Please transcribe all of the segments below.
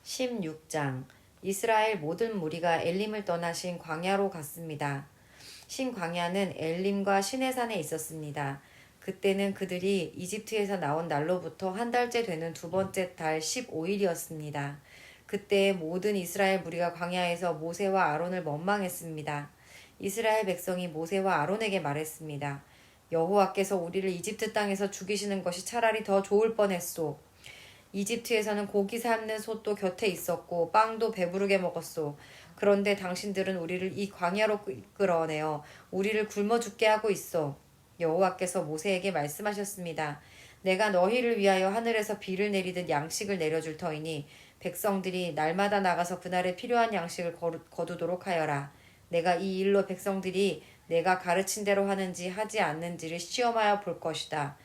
16장 이스라엘 모든 무리가 엘림을 떠나 신 광야로 갔습니다. 신 광야는 엘림과 시내산에 있었습니다. 그때는 그들이 이집트에서 나온 날로부터 한 달째 되는 두 번째 달 15일이었습니다. 그때 모든 이스라엘 무리가 광야에서 모세와 아론을 원망했습니다. 이스라엘 백성이 모세와 아론에게 말했습니다. 여호와께서 우리를 이집트 땅에서 죽이시는 것이 차라리 더 좋을 뻔했소. 이집트에서는 고기 삶는 솥도 곁에 있었고 빵도 배부르게 먹었소. 그런데 당신들은 우리를 이 광야로 끌어내어 우리를 굶어 죽게 하고 있어. 여호와께서 모세에게 말씀하셨습니다. 내가 너희를 위하여 하늘에서 비를 내리듯 양식을 내려줄 터이니 백성들이 날마다 나가서 그날에 필요한 양식을 거두도록 하여라. 내가 이 일로 백성들이 내가 가르친 대로 하는지 하지 않는지를 시험하여 볼 것이다.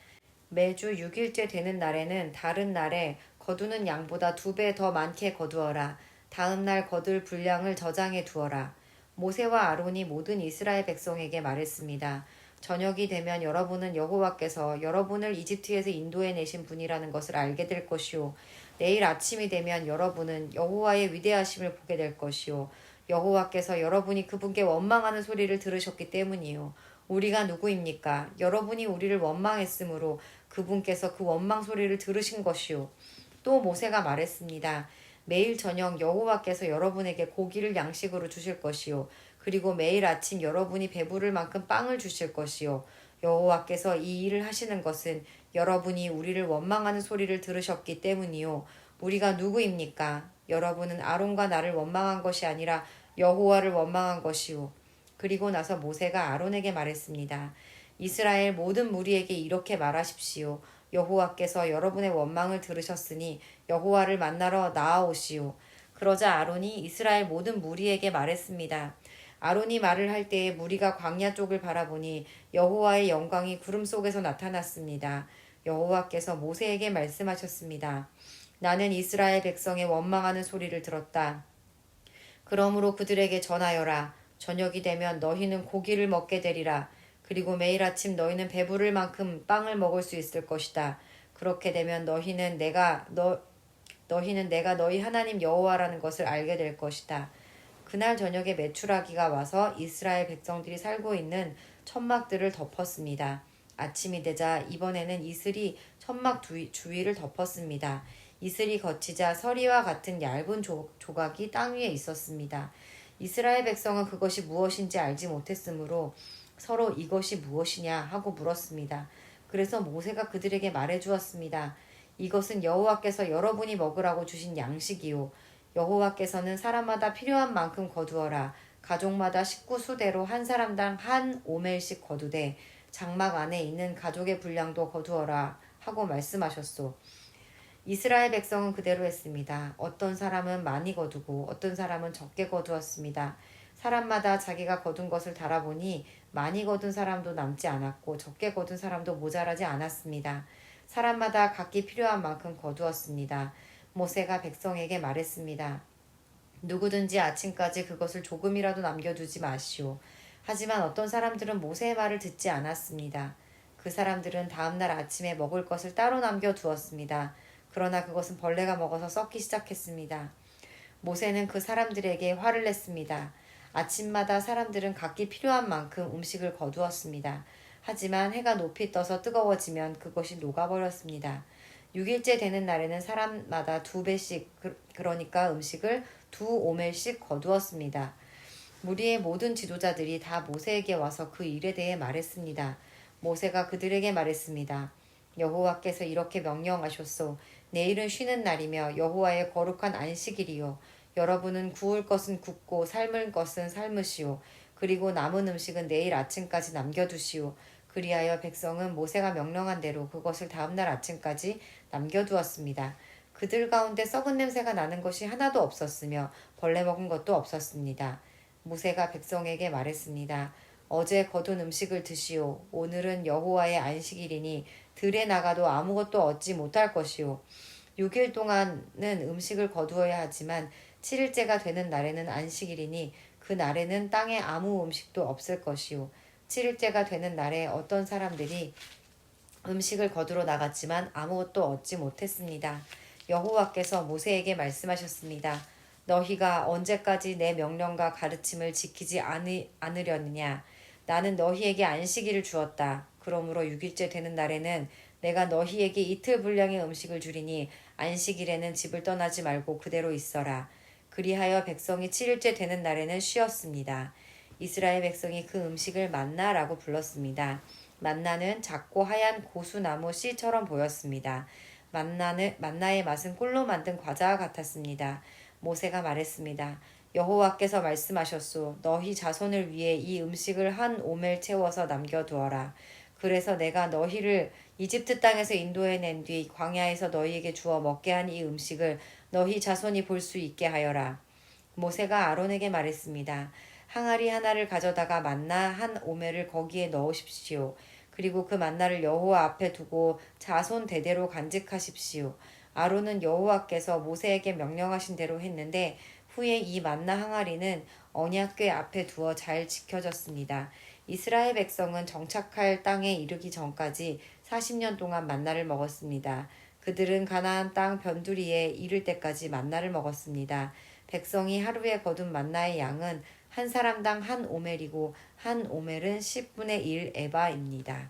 매주 6일째 되는 날에는 다른 날에 거두는 양보다 2배 더 많게 거두어라. 다음 날 거둘 분량을 저장해 두어라. 모세와 아론이 모든 이스라엘 백성에게 말했습니다. 저녁이 되면 여러분은 여호와께서 여러분을 이집트에서 인도해 내신 분이라는 것을 알게 될 것이요. 내일 아침이 되면 여러분은 여호와의 위대하심을 보게 될 것이요. 여호와께서 여러분이 그분께 원망하는 소리를 들으셨기 때문이요. 우리가 누구입니까? 여러분이 우리를 원망했으므로 그분께서 그 원망 소리를 들으신 것이요. 또 모세가 말했습니다. 매일 저녁 여호와께서 여러분에게 고기를 양식으로 주실 것이요. 그리고 매일 아침 여러분이 배부를 만큼 빵을 주실 것이요. 여호와께서 이 일을 하시는 것은 여러분이 우리를 원망하는 소리를 들으셨기 때문이요. 우리가 누구입니까? 여러분은 아론과 나를 원망한 것이 아니라 여호와를 원망한 것이요. 그리고 나서 모세가 아론에게 말했습니다. 이스라엘 모든 무리에게 이렇게 말하십시오. 여호와께서 여러분의 원망을 들으셨으니 여호와를 만나러 나아오시오. 그러자 아론이 이스라엘 모든 무리에게 말했습니다. 아론이 말을 할 때에 무리가 광야 쪽을 바라보니 여호와의 영광이 구름 속에서 나타났습니다. 여호와께서 모세에게 말씀하셨습니다. 나는 이스라엘 백성의 원망하는 소리를 들었다. 그러므로 그들에게 전하여라. 저녁이 되면 너희는 고기를 먹게 되리라. 그리고 매일 아침 너희는 배부를 만큼 빵을 먹을 수 있을 것이다. 그렇게 되면 너희는 내가 너희 하나님 여호와라는 것을 알게 될 것이다. 그날 저녁에 메추라기가 와서 이스라엘 백성들이 살고 있는 천막들을 덮었습니다. 아침이 되자 이번에는 이슬이 천막 주위를 덮었습니다. 이슬이 거치자 서리와 같은 얇은 조각이 땅 위에 있었습니다. 이스라엘 백성은 그것이 무엇인지 알지 못했으므로 서로 이것이 무엇이냐 하고 물었습니다. 그래서 모세가 그들에게 말해 주었습니다. 이것은 여호와께서 여러분이 먹으라고 주신 양식이요. 여호와께서는 사람마다 필요한 만큼 거두어라. 가족마다 식구 수대로 한 사람당 한 오멜씩 거두되 장막 안에 있는 가족의 분량도 거두어라 하고 말씀하셨소. 이스라엘 백성은 그대로 했습니다. 어떤 사람은 많이 거두고 어떤 사람은 적게 거두었습니다. 사람마다 자기가 거둔 것을 달아보니 많이 거둔 사람도 남지 않았고 적게 거둔 사람도 모자라지 않았습니다. 사람마다 각기 필요한 만큼 거두었습니다. 모세가 백성에게 말했습니다. 누구든지 아침까지 그것을 조금이라도 남겨두지 마시오. 하지만 어떤 사람들은 모세의 말을 듣지 않았습니다. 그 사람들은 다음날 아침에 먹을 것을 따로 남겨두었습니다. 그러나 그것은 벌레가 먹어서 썩기 시작했습니다. 모세는 그 사람들에게 화를 냈습니다. 아침마다 사람들은 각기 필요한 만큼 음식을 거두었습니다. 하지만 해가 높이 떠서 뜨거워지면 그것이 녹아버렸습니다. 6일째 되는 날에는 사람마다 2배씩, 그러니까 음식을 2오멜씩 거두었습니다. 무리의 모든 지도자들이 다 모세에게 와서 그 일에 대해 말했습니다. 모세가 그들에게 말했습니다. 여호와께서 이렇게 명령하셨소. 내일은 쉬는 날이며 여호와의 거룩한 안식일이요. 여러분은 구울 것은 굽고 삶을 것은 삶으시오. 그리고 남은 음식은 내일 아침까지 남겨두시오. 그리하여 백성은 모세가 명령한 대로 그것을 다음날 아침까지 남겨두었습니다. 그들 가운데 썩은 냄새가 나는 것이 하나도 없었으며 벌레 먹은 것도 없었습니다. 모세가 백성에게 말했습니다. 어제 거둔 음식을 드시오. 오늘은 여호와의 안식일이니 들에 나가도 아무것도 얻지 못할 것이오. 6일 동안은 음식을 거두어야 하지만 7일째가 되는 날에는 안식일이니 그 날에는 땅에 아무 음식도 없을 것이오. 7일째가 되는 날에 어떤 사람들이 음식을 거두러 나갔지만 아무것도 얻지 못했습니다. 여호와께서 모세에게 말씀하셨습니다. 너희가 언제까지 내 명령과 가르침을 지키지 않으려느냐? 나는 너희에게 안식일을 주었다. 그러므로 6일째 되는 날에는 내가 너희에게 이틀 분량의 음식을 주리니 안식일에는 집을 떠나지 말고 그대로 있어라. 그리하여 백성이 7일째 되는 날에는 쉬었습니다. 이스라엘 백성이 그 음식을 만나라고 불렀습니다. 만나는 작고 하얀 고수나무 씨처럼 보였습니다. 만나의 맛은 꿀로 만든 과자와 같았습니다. 모세가 말했습니다. 여호와께서 말씀하셨소. 너희 자손을 위해 이 음식을 한 오멜 채워서 남겨두어라. 그래서 내가 너희를 이집트 땅에서 인도해낸 뒤 광야에서 너희에게 주어 먹게 한 이 음식을 너희 자손이 볼 수 있게 하여라. 모세가 아론에게 말했습니다. 항아리 하나를 가져다가 만나 한 오멜을 거기에 넣으십시오. 그리고 그 만나를 여호와 앞에 두고 자손 대대로 간직하십시오. 아론은 여호와께서 모세에게 명령하신 대로 했는데 후에 이 만나 항아리는 언약궤 앞에 두어 잘 지켜졌습니다. 이스라엘 백성은 정착할 땅에 이르기 전까지 40년 동안 만나를 먹었습니다. 그들은 가나안 땅 변두리에 이를 때까지 만나를 먹었습니다. 백성이 하루에 거둔 만나의 양은 한 사람당 한 오멜이고 한 오멜은 10분의 1 에바입니다.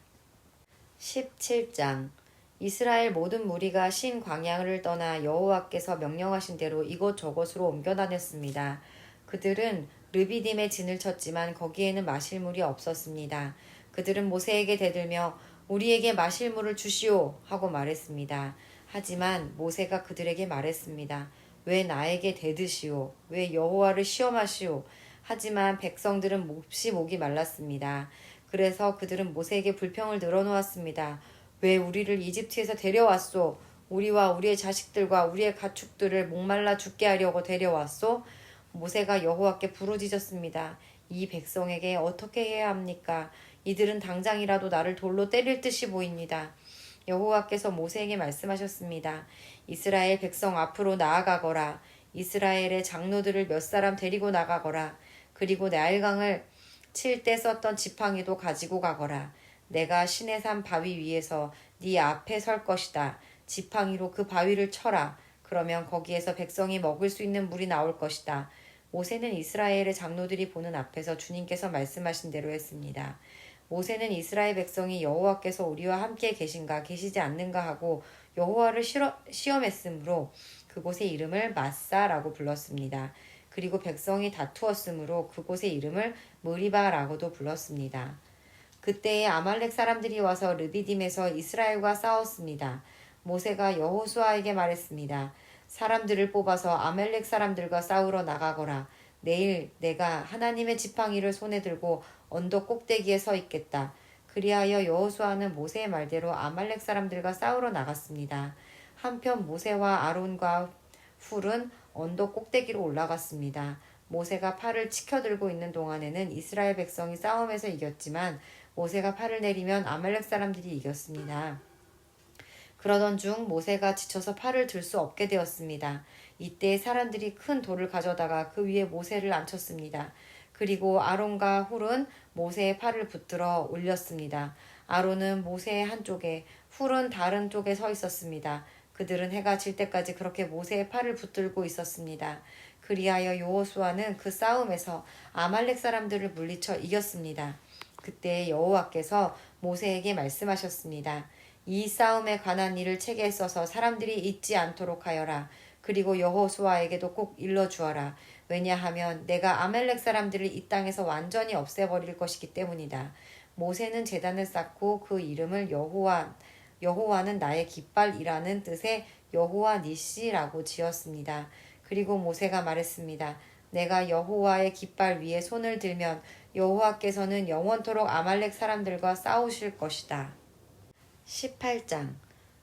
17장 이스라엘 모든 무리가 신 광야를 떠나 여호와께서 명령하신 대로 이곳저곳으로 옮겨 다녔습니다. 그들은 르비딤에 진을 쳤지만 거기에는 마실 물이 없었습니다. 그들은 모세에게 대들며 우리에게 마실 물을 주시오 하고 말했습니다. 하지만 모세가 그들에게 말했습니다. 왜 나에게 대드시오? 왜 여호와를 시험하시오? 하지만 백성들은 몹시 목이 말랐습니다. 그래서 그들은 모세에게 불평을 늘어놓았습니다. 왜 우리를 이집트에서 데려왔소? 우리와 우리의 자식들과 우리의 가축들을 목말라 죽게 하려고 데려왔소? 모세가 여호와께 부르짖었습니다. 이 백성에게 어떻게 해야 합니까? 이들은 당장이라도 나를 돌로 때릴 듯이 보입니다. 여호와께서 모세에게 말씀하셨습니다. 이스라엘 백성 앞으로 나아가거라. 이스라엘의 장로들을 몇 사람 데리고 나가거라. 그리고 나일강을 칠 때 썼던 지팡이도 가지고 가거라. 내가 시내산 바위 위에서 네 앞에 설 것이다. 지팡이로 그 바위를 쳐라. 그러면 거기에서 백성이 먹을 수 있는 물이 나올 것이다. 모세는 이스라엘의 장로들이 보는 앞에서 주님께서 말씀하신 대로 했습니다. 모세는 이스라엘 백성이 여호와께서 우리와 함께 계신가 계시지 않는가 하고 여호와를 시험했으므로 그곳의 이름을 마사라고 불렀습니다. 그리고 백성이 다투었으므로 그곳의 이름을 무리바라고도 불렀습니다. 그때에 아말렉 사람들이 와서 르비딤에서 이스라엘과 싸웠습니다. 모세가 여호수아에게 말했습니다. 사람들을 뽑아서 아말렉 사람들과 싸우러 나가거라. 내일 내가 하나님의 지팡이를 손에 들고 언덕 꼭대기에 서 있겠다. 그리하여 여호수아는 모세의 말대로 아말렉 사람들과 싸우러 나갔습니다. 한편 모세와 아론과 훌은 언덕 꼭대기로 올라갔습니다. 모세가 팔을 치켜들고 있는 동안에는 이스라엘 백성이 싸움에서 이겼지만 모세가 팔을 내리면 아말렉 사람들이 이겼습니다. 그러던 중 모세가 지쳐서 팔을 들 수 없게 되었습니다. 이때 사람들이 큰 돌을 가져다가 그 위에 모세를 앉혔습니다. 그리고 아론과 훌은 모세의 팔을 붙들어 올렸습니다. 아론은 모세의 한쪽에, 훌은 다른 쪽에 서 있었습니다. 그들은 해가 질 때까지 그렇게 모세의 팔을 붙들고 있었습니다. 그리하여 여호수아는 그 싸움에서 아말렉 사람들을 물리쳐 이겼습니다. 그때 여호와께서 모세에게 말씀하셨습니다. 이 싸움에 관한 일을 책에 써서 사람들이 잊지 않도록 하여라. 그리고 여호수아에게도 꼭 일러주어라. 왜냐하면 내가 아말렉 사람들을 이 땅에서 완전히 없애버릴 것이기 때문이다. 모세는 제단을 쌓고 그 이름을 여호와는 나의 깃발이라는 뜻의 여호와 니시라고 지었습니다. 그리고 모세가 말했습니다. 내가 여호와의 깃발 위에 손을 들면 여호와께서는 영원토록 아말렉 사람들과 싸우실 것이다. 18장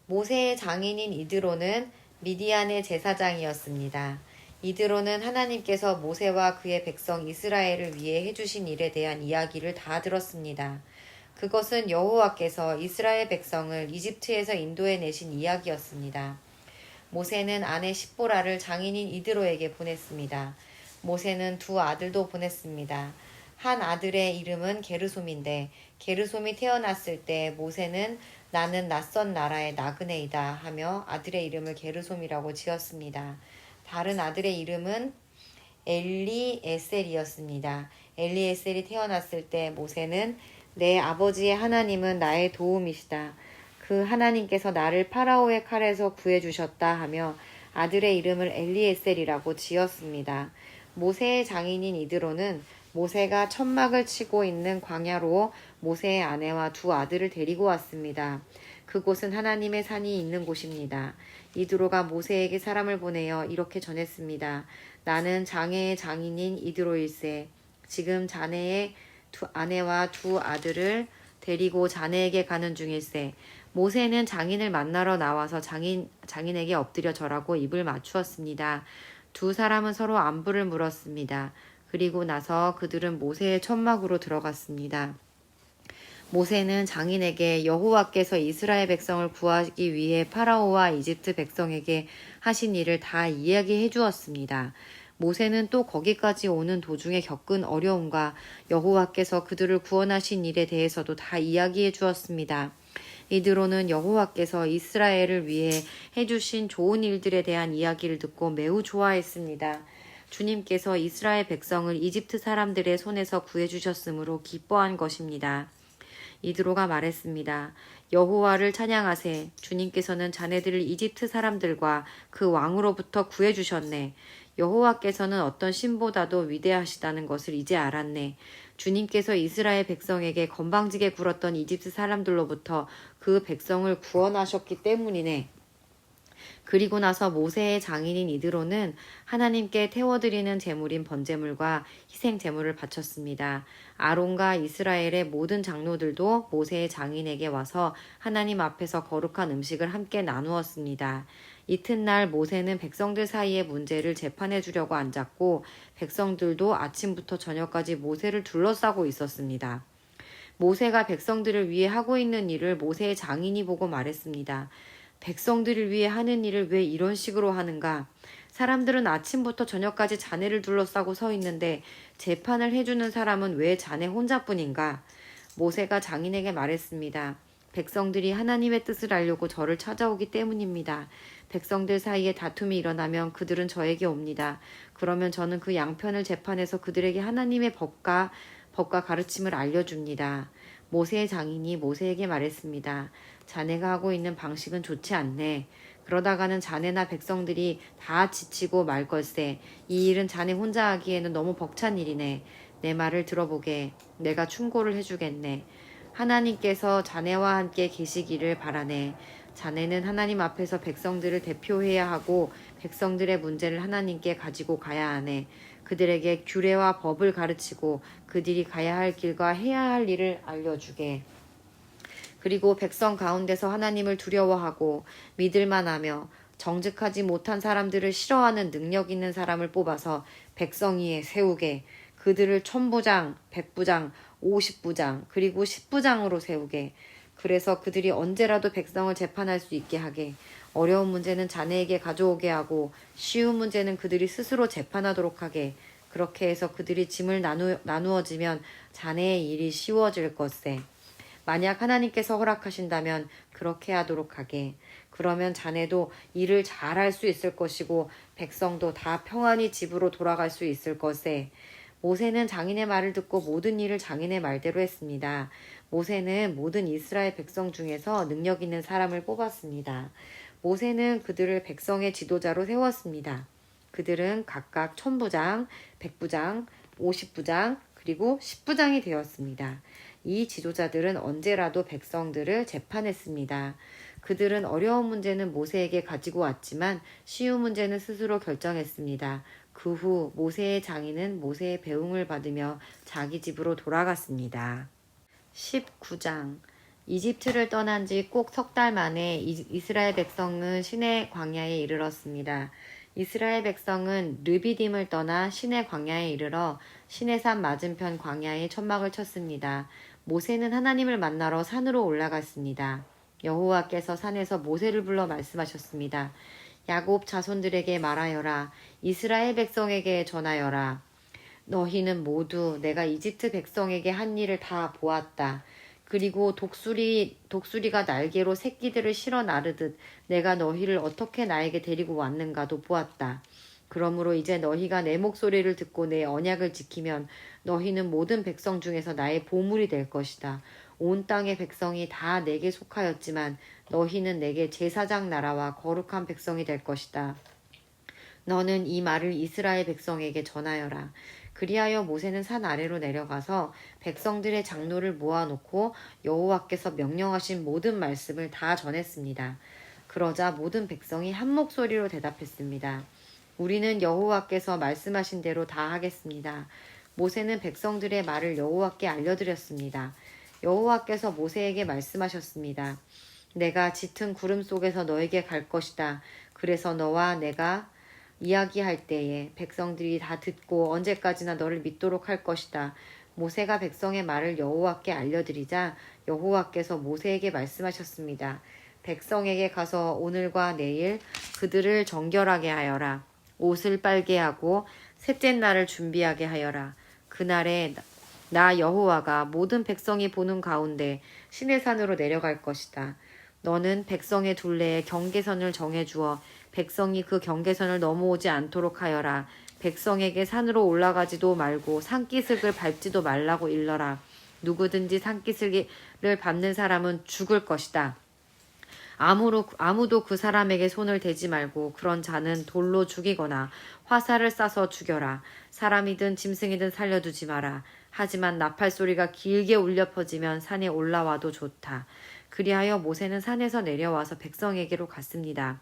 모세의 장인인 이드로는 미디안의 제사장이었습니다. 이드로는 하나님께서 모세와 그의 백성 이스라엘을 위해 해주신 일에 대한 이야기를 다 들었습니다. 그것은 여호와께서 이스라엘 백성을 이집트에서 인도해내신 이야기였습니다. 모세는 아내 십보라를 장인인 이드로에게 보냈습니다. 모세는 두 아들도 보냈습니다. 한 아들의 이름은 게르솜인데 게르솜이 태어났을 때 모세는 나는 낯선 나라의 나그네이다 하며 아들의 이름을 게르솜이라고 지었습니다. 다른 아들의 이름은 엘리에셀이었습니다. 엘리에셀이 태어났을 때 모세는 내 아버지의 하나님은 나의 도움이시다. 그 하나님께서 나를 파라오의 칼에서 구해주셨다 하며 아들의 이름을 엘리에셀이라고 지었습니다. 모세의 장인인 이드로는 모세가 천막을 치고 있는 광야로 모세의 아내와 두 아들을 데리고 왔습니다. 그곳은 하나님의 산이 있는 곳입니다. 이드로가 모세에게 사람을 보내어 이렇게 전했습니다. 나는 장애의 장인인 이드로일세. 지금 자네의 아내와 두 아들을 데리고 자네에게 가는 중일세. 모세는 장인을 만나러 나와서 장인에게 엎드려 절하고 입을 맞추었습니다. 두 사람은 서로 안부를 물었습니다. 그리고 나서 그들은 모세의 천막으로 들어갔습니다. 모세는 장인에게 여호와께서 이스라엘 백성을 구하기 위해 파라오와 이집트 백성에게 하신 일을 다 이야기해 주었습니다. 모세는 또 거기까지 오는 도중에 겪은 어려움과 여호와께서 그들을 구원하신 일에 대해서도 다 이야기해 주었습니다. 이드로는 여호와께서 이스라엘을 위해 해주신 좋은 일들에 대한 이야기를 듣고 매우 좋아했습니다. 주님께서 이스라엘 백성을 이집트 사람들의 손에서 구해주셨으므로 기뻐한 것입니다. 이드로가 말했습니다. 여호와를 찬양하세. 주님께서는 자네들을 이집트 사람들과 그 왕으로부터 구해주셨네. 여호와께서는 어떤 신보다도 위대하시다는 것을 이제 알았네. 주님께서 이스라엘 백성에게 건방지게 굴었던 이집트 사람들로부터 그 백성을 구원하셨기 때문이네. 그리고 나서 모세의 장인인 이드로는 하나님께 태워드리는 제물인 번제물과 희생 제물을 바쳤습니다. 아론과 이스라엘의 모든 장로들도 모세의 장인에게 와서 하나님 앞에서 거룩한 음식을 함께 나누었습니다. 이튿날 모세는 백성들 사이의 문제를 재판해 주려고 앉았고 백성들도 아침부터 저녁까지 모세를 둘러싸고 있었습니다. 모세가 백성들을 위해 하고 있는 일을 모세의 장인이 보고 말했습니다. 백성들을 위해 하는 일을 왜 이런 식으로 하는가? 사람들은 아침부터 저녁까지 자네를 둘러싸고 서 있는데 재판을 해주는 사람은 왜 자네 혼자뿐인가? 모세가 장인에게 말했습니다. 백성들이 하나님의 뜻을 알려고 저를 찾아오기 때문입니다. 백성들 사이에 다툼이 일어나면 그들은 저에게 옵니다. 그러면 저는 그 양편을 재판해서 그들에게 하나님의 법과 가르침을 알려줍니다. 모세의 장인이 모세에게 말했습니다. 자네가 하고 있는 방식은 좋지 않네. 그러다가는 자네나 백성들이 다 지치고 말 걸세. 이 일은 자네 혼자 하기에는 너무 벅찬 일이네. 내 말을 들어보게. 내가 충고를 해주겠네. 하나님께서 자네와 함께 계시기를 바라네. 자네는 하나님 앞에서 백성들을 대표해야 하고 백성들의 문제를 하나님께 가지고 가야 하네. 그들에게 규례와 법을 가르치고 그들이 가야 할 길과 해야 할 일을 알려주게. 그리고 백성 가운데서 하나님을 두려워하고 믿을만하며 정직하지 못한 사람들을 싫어하는 능력 있는 사람을 뽑아서 백성 위에 세우게. 그들을 1000부장, 100부장, 50부장, 그리고 10부장으로 세우게. 그래서 그들이 언제라도 백성을 재판할 수 있게 하게. 어려운 문제는 자네에게 가져오게 하고 쉬운 문제는 그들이 스스로 재판하도록 하게. 그렇게 해서 그들이 짐을 나누어지면 자네의 일이 쉬워질 것세. 만약 하나님께서 허락하신다면 그렇게 하도록 하게. 그러면 자네도 일을 잘할 수 있을 것이고 백성도 다 평안히 집으로 돌아갈 수 있을 것에. 모세는 장인의 말을 듣고 모든 일을 장인의 말대로 했습니다. 모세는 모든 이스라엘 백성 중에서 능력 있는 사람을 뽑았습니다. 모세는 그들을 백성의 지도자로 세웠습니다. 그들은 각각 1000부장, 100부장, 50부장, 그리고 10부장이 되었습니다. 이 지도자들은 언제라도 백성들을 재판했습니다. 그들은 어려운 문제는 모세에게 가지고 왔지만 쉬운 문제는 스스로 결정했습니다. 그 후 모세의 장인은 모세의 배웅을 받으며 자기 집으로 돌아갔습니다. 19장. 이집트를 떠난 지 꼭 석 달 만에 이스라엘 백성은 시내 광야에 이르렀습니다. 이스라엘 백성은 르비딤을 떠나 시내 광야에 이르러 시내산 맞은편 광야에 천막을 쳤습니다. 모세는 하나님을 만나러 산으로 올라갔습니다. 여호와께서 산에서 모세를 불러 말씀하셨습니다. 야곱 자손들에게 말하여라. 이스라엘 백성에게 전하여라. 너희는 모두 내가 이집트 백성에게 한 일을 다 보았다. 그리고 독수리가 날개로 새끼들을 실어 나르듯 내가 너희를 어떻게 나에게 데리고 왔는가도 보았다. 그러므로 이제 너희가 내 목소리를 듣고 내 언약을 지키면 너희는 모든 백성 중에서 나의 보물이 될 것이다. 온 땅의 백성이 다 내게 속하였지만 너희는 내게 제사장 나라와 거룩한 백성이 될 것이다. 너는 이 말을 이스라엘 백성에게 전하여라. 그리하여 모세는 산 아래로 내려가서 백성들의 장로를 모아놓고 여호와께서 명령하신 모든 말씀을 다 전했습니다. 그러자 모든 백성이 한 목소리로 대답했습니다. 우리는 여호와께서 말씀하신 대로 다 하겠습니다. 모세는 백성들의 말을 여호와께 알려드렸습니다. 여호와께서 모세에게 말씀하셨습니다. 내가 짙은 구름 속에서 너에게 갈 것이다. 그래서 너와 내가 이야기할 때에 백성들이 다 듣고 언제까지나 너를 믿도록 할 것이다. 모세가 백성의 말을 여호와께 알려드리자 여호와께서 모세에게 말씀하셨습니다. 백성에게 가서 오늘과 내일 그들을 정결하게 하여라. 옷을 빨게 하고 셋째 날을 준비하게 하여라. 그날에 나 여호와가 모든 백성이 보는 가운데 시내산으로 내려갈 것이다. 너는 백성의 둘레에 경계선을 정해주어 백성이 그 경계선을 넘어오지 않도록 하여라. 백성에게 산으로 올라가지도 말고 산기슭을 밟지도 말라고 일러라. 누구든지 산기슭을 밟는 사람은 죽을 것이다. 아무도 그 사람에게 손을 대지 말고 그런 자는 돌로 죽이거나 화살을 쏴서 죽여라. 사람이든 짐승이든 살려두지 마라. 하지만 나팔 소리가 길게 울려 퍼지면 산에 올라와도 좋다. 그리하여 모세는 산에서 내려와서 백성에게로 갔습니다.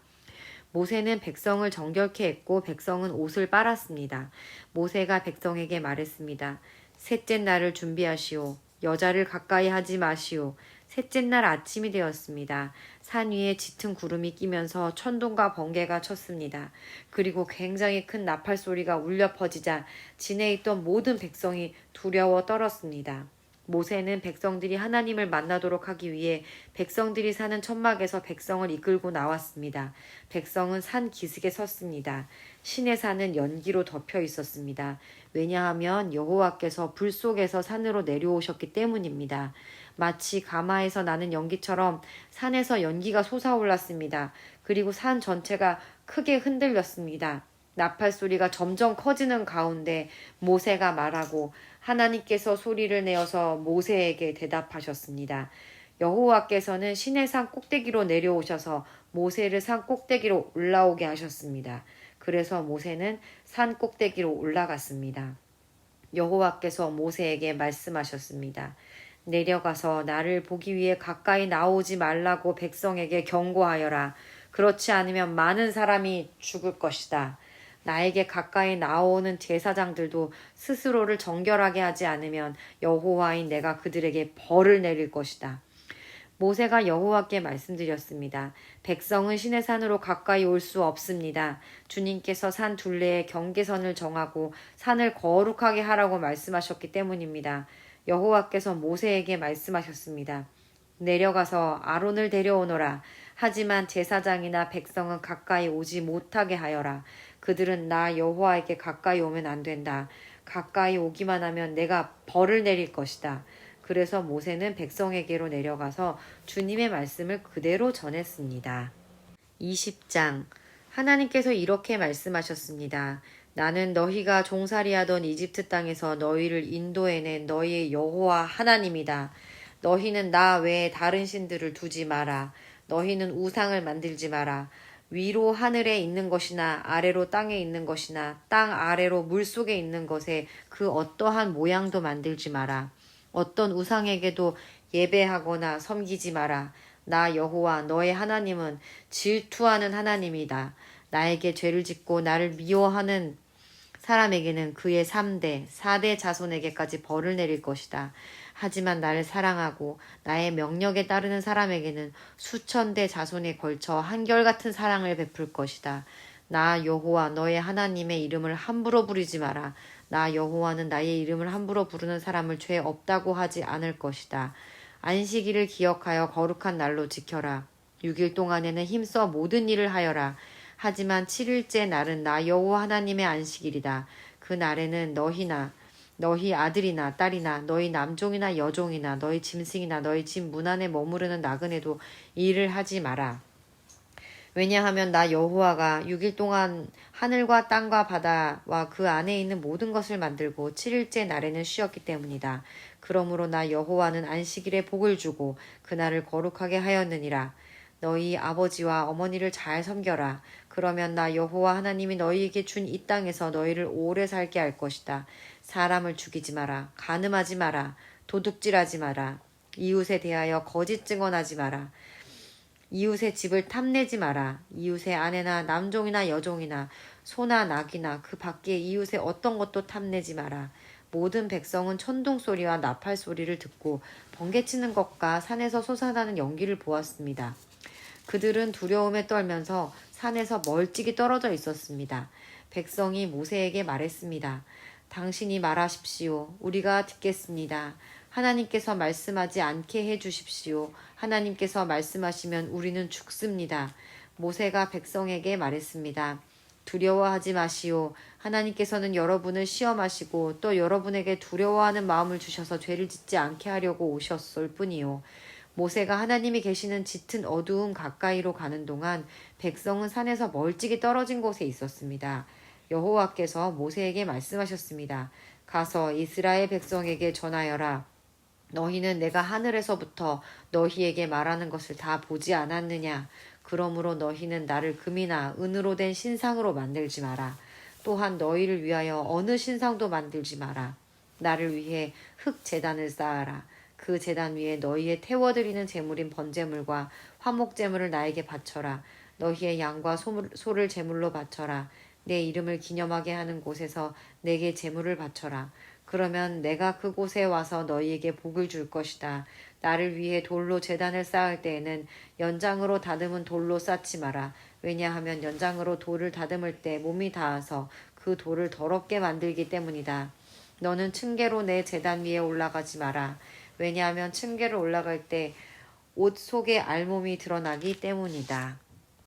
모세는 백성을 정결케 했고 백성은 옷을 빨았습니다. 모세가 백성에게 말했습니다. 셋째 날을 준비하시오. 여자를 가까이 하지 마시오. 셋째 날 아침이 되었습니다. 산 위에 짙은 구름이 끼면서 천둥과 번개가 쳤습니다. 그리고 굉장히 큰 나팔 소리가 울려 퍼지자 진에 있던 모든 백성이 두려워 떨었습니다. 모세는 백성들이 하나님을 만나도록 하기 위해 백성들이 사는 천막에서 백성을 이끌고 나왔습니다. 백성은 산 기슭에 섰습니다. 신의 산은 연기로 덮여 있었습니다. 왜냐하면 여호와께서 불 속에서 산으로 내려오셨기 때문입니다. 마치 가마에서 나는 연기처럼 산에서 연기가 솟아올랐습니다. 그리고 산 전체가 크게 흔들렸습니다. 나팔 소리가 점점 커지는 가운데 모세가 말하고 하나님께서 소리를 내어서 모세에게 대답하셨습니다. 여호와께서는 시내산 꼭대기로 내려오셔서 모세를 산 꼭대기로 올라오게 하셨습니다. 그래서 모세는 산 꼭대기로 올라갔습니다. 여호와께서 모세에게 말씀하셨습니다. 내려가서 나를 보기 위해 가까이 나오지 말라고 백성에게 경고하여라. 그렇지 않으면 많은 사람이 죽을 것이다. 나에게 가까이 나오는 제사장들도 스스로를 정결하게 하지 않으면 여호와인 내가 그들에게 벌을 내릴 것이다. 모세가 여호와께 말씀드렸습니다. 백성은 시내 산으로 가까이 올 수 없습니다. 주님께서 산 둘레에 경계선을 정하고 산을 거룩하게 하라고 말씀하셨기 때문입니다. 여호와께서 모세에게 말씀하셨습니다. 내려가서 아론을 데려오너라. 하지만 제사장이나 백성은 가까이 오지 못하게 하여라. 그들은 나 여호와에게 가까이 오면 안 된다. 가까이 오기만 하면 내가 벌을 내릴 것이다. 그래서 모세는 백성에게로 내려가서 주님의 말씀을 그대로 전했습니다. 20장 하나님께서 이렇게 말씀하셨습니다. 나는 너희가 종살이하던 이집트 땅에서 너희를 인도해낸 너희의 여호와 하나님이다. 너희는 나 외에 다른 신들을 두지 마라. 너희는 우상을 만들지 마라. 위로 하늘에 있는 것이나 아래로 땅에 있는 것이나 땅 아래로 물속에 있는 것에 그 어떠한 모양도 만들지 마라. 어떤 우상에게도 예배하거나 섬기지 마라. 나 여호와 너의 하나님은 질투하는 하나님이다. 나에게 죄를 짓고 나를 미워하는 사람에게는 그의 3대, 4대 자손에게까지 벌을 내릴 것이다. 하지만 나를 사랑하고 나의 명령에 따르는 사람에게는 수천 대 자손에 걸쳐 한결같은 사랑을 베풀 것이다. 나 여호와 너의 하나님의 이름을 함부로 부르지 마라. 나 여호와는 나의 이름을 함부로 부르는 사람을 죄 없다고 하지 않을 것이다. 안식일을 기억하여 거룩한 날로 지켜라. 6일 동안에는 힘써 모든 일을 하여라. 하지만 7일째 날은 나 여호와 하나님의 안식일이다. 그 날에는 너희나 너희 아들이나 딸이나 너희 남종이나 여종이나 너희 짐승이나 너희 집 문 안에 머무르는 나그네도 일을 하지 마라. 왜냐하면 나 여호와가 6일 동안 하늘과 땅과 바다와 그 안에 있는 모든 것을 만들고 7일째 날에는 쉬었기 때문이다. 그러므로 나 여호와는 안식일에 복을 주고 그날을 거룩하게 하였느니라. 너희 아버지와 어머니를 잘 섬겨라. 그러면 나 여호와 하나님이 너희에게 준 이 땅에서 너희를 오래 살게 할 것이다. 사람을 죽이지 마라. 간음하지 마라. 도둑질하지 마라. 이웃에 대하여 거짓 증언하지 마라. 이웃의 집을 탐내지 마라. 이웃의 아내나 남종이나 여종이나 소나 낙이나 그 밖에 이웃의 어떤 것도 탐내지 마라. 모든 백성은 천둥 소리와 나팔 소리를 듣고 번개치는 것과 산에서 솟아나는 연기를 보았습니다. 그들은 두려움에 떨면서 산에서 멀찍이 떨어져 있었습니다. 백성이 모세에게 말했습니다. 당신이 말하십시오. 우리가 듣겠습니다. 하나님께서 말씀하지 않게 해 주십시오. 하나님께서 말씀하시면 우리는 죽습니다. 모세가 백성에게 말했습니다. 두려워하지 마시오. 하나님께서는 여러분을 시험하시고 또 여러분에게 두려워하는 마음을 주셔서 죄를 짓지 않게 하려고 오셨을 뿐이요. 모세가 하나님이 계시는 짙은 어두움 가까이로 가는 동안 백성은 산에서 멀찍이 떨어진 곳에 있었습니다. 여호와께서 모세에게 말씀하셨습니다. 가서 이스라엘 백성에게 전하여라. 너희는 내가 하늘에서부터 너희에게 말하는 것을 다 보지 않았느냐? 그러므로 너희는 나를 금이나 은으로 된 신상으로 만들지 마라. 또한 너희를 위하여 어느 신상도 만들지 마라. 나를 위해 흙 제단을 쌓아라. 그 제단 위에 너희의 태워드리는 제물인 번제물과 화목제물을 나에게 바쳐라. 너희의 양과 소를 제물로 바쳐라. 내 이름을 기념하게 하는 곳에서 내게 제물을 바쳐라. 그러면 내가 그곳에 와서 너희에게 복을 줄 것이다. 나를 위해 돌로 제단을 쌓을 때에는 연장으로 다듬은 돌로 쌓지 마라. 왜냐하면 연장으로 돌을 다듬을 때 몸이 닿아서 그 돌을 더럽게 만들기 때문이다. 너는 층계로 내 제단 위에 올라가지 마라. 왜냐하면 층계로 올라갈 때 옷 속에 알몸이 드러나기 때문이다.